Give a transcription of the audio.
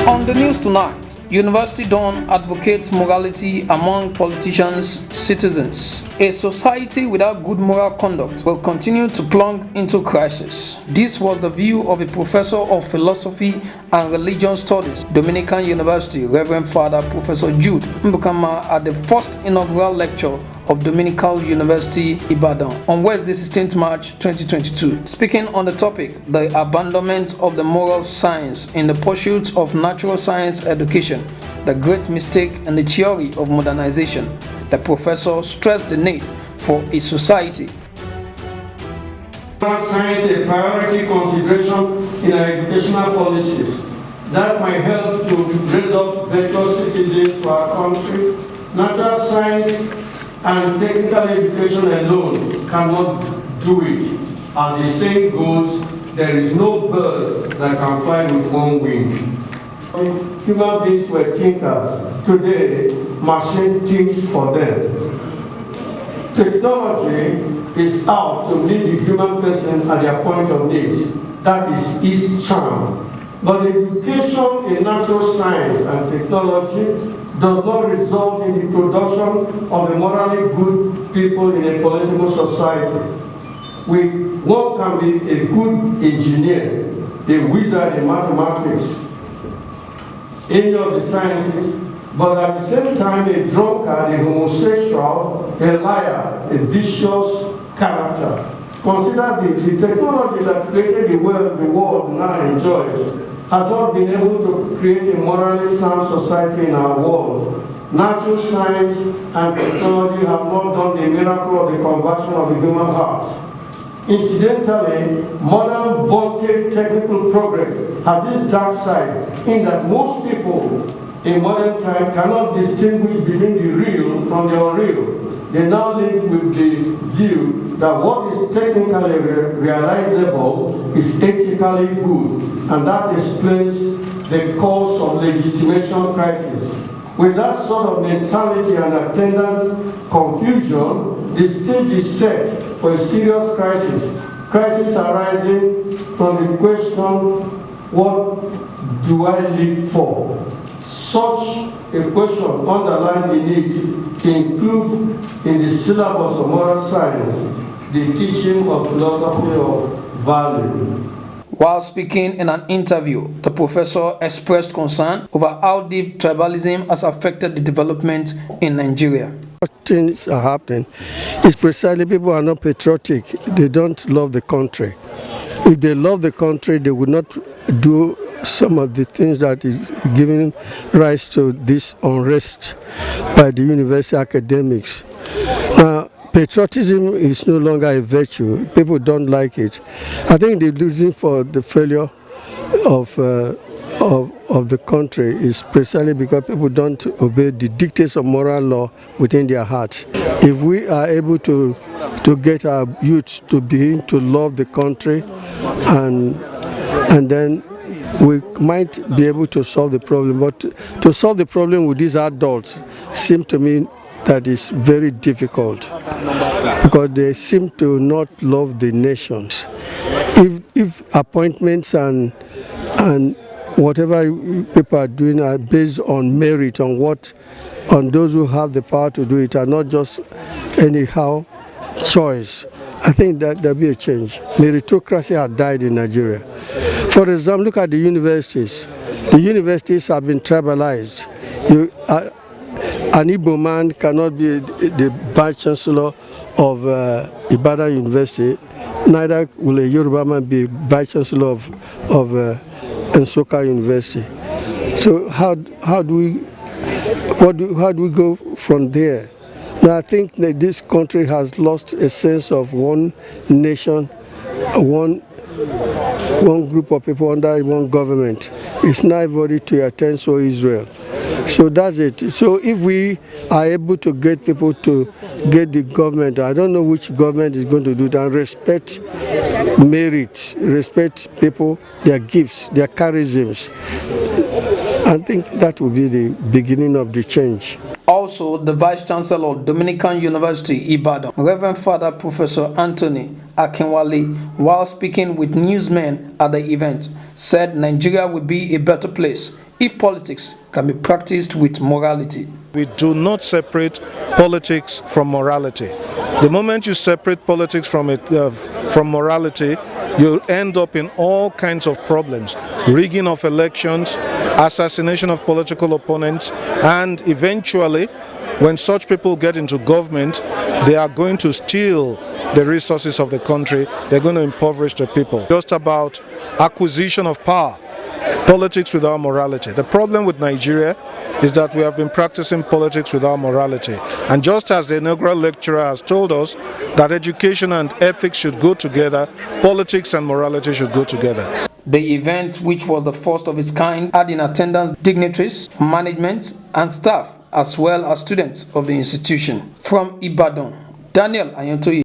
On the news tonight, University Dawn advocates morality among politicians, citizens. A society without good moral conduct will continue to plunge into crisis. This was the view of a professor of philosophy and religion studies, Dominican University, Reverend Father Professor Jude Mbukama, at the first inaugural lecture of Dominican University, Ibadan, on Wednesday, 16th March 2022. Speaking on the topic, the abandonment of the moral science in the pursuit of natural science education, the great mistake in the theory of modernization, the professor stressed the need for a society. Science a priority consideration in our educational policies that might help to raise up virtuous citizens for our country. Natural science and technical education alone cannot do it. And the saying goes, there is no bird that can fly with one wing. Human beings were thinkers. Today, machine thinks for them. Technology is out to meet the human person at their point of need. That is its charm. But education in natural science and technology does not result in the production of a morally good people in a political society. One can be a good engineer, a wizard in mathematics, any of the sciences, but at the same time a drunkard, a homosexual, a liar, a vicious character. Consider the technology that created the world now enjoys has not been able to create a morally sound society in our world. Natural science and technology have not done the miracle of the conversion of the human heart. Incidentally, modern vaunted technical progress has its dark side in that most people in modern time cannot distinguish between the real from the unreal. They now live with the view that what is technically realizable is ethically good, and that explains the cause of legitimation crisis. With that sort of mentality and attendant confusion, the stage is set for a serious crisis. Crisis arising from the question, what do I live for? Such a question underlines the need to include in the syllabus of moral science the teaching of philosophy of value. While speaking in an interview, the professor expressed concern over how deep tribalism has affected the development in Nigeria. What things are happening is precisely people are not patriotic. They don't love the country. If they love the country, they would not do some of the things that is giving rise to this unrest by the university academics. Now, patriotism is no longer a virtue. People don't like it. I think the reason for the failure of the country is precisely because people don't obey the dictates of moral law within their hearts. If we are able to get our youth to begin to love the country, and then we might be able to solve the problem. But to solve the problem with these adults seems to me that is very difficult, because they seem to not love the nations. If appointments and whatever people are doing are based on merit, on those who have the power to do it, are not just anyhow choice, I think that there'll be a change. Meritocracy has died in Nigeria. For example, look at the universities. The universities have been tribalized. An Igbo man cannot be the vice chancellor of Ibadan University. Neither will a Yoruba man be vice chancellor of Nsukka University. So how do we go from there? Now I think that this country has lost a sense of one nation, one group of people under one government. It's not everybody to attend to Israel. So that's it. So if we are able to get people to get the government, I don't know which government is going to do that, respect merit, respect people, their gifts, their charisms. I think that will be the beginning of the change. Also, the Vice Chancellor of Dominican University, Ibadan, Reverend Father Professor Anthony Akinwale, while speaking with newsmen at the event, said Nigeria would be a better place if politics can be practiced with morality. We do not separate politics from morality. The moment you separate politics from morality, you end up in all kinds of problems: rigging of elections, assassination of political opponents, and eventually, when such people get into government, they are going to steal the resources of the country. They're going to impoverish the people. Just about acquisition of power, politics without morality. The problem with Nigeria is that we have been practicing politics without morality. And just as the inaugural lecturer has told us that education and ethics should go together, politics and morality should go together. The event, which was the first of its kind, had in attendance dignitaries, management, and staff, as well as students of the institution. From Ibadan, Daniel Ayantoye.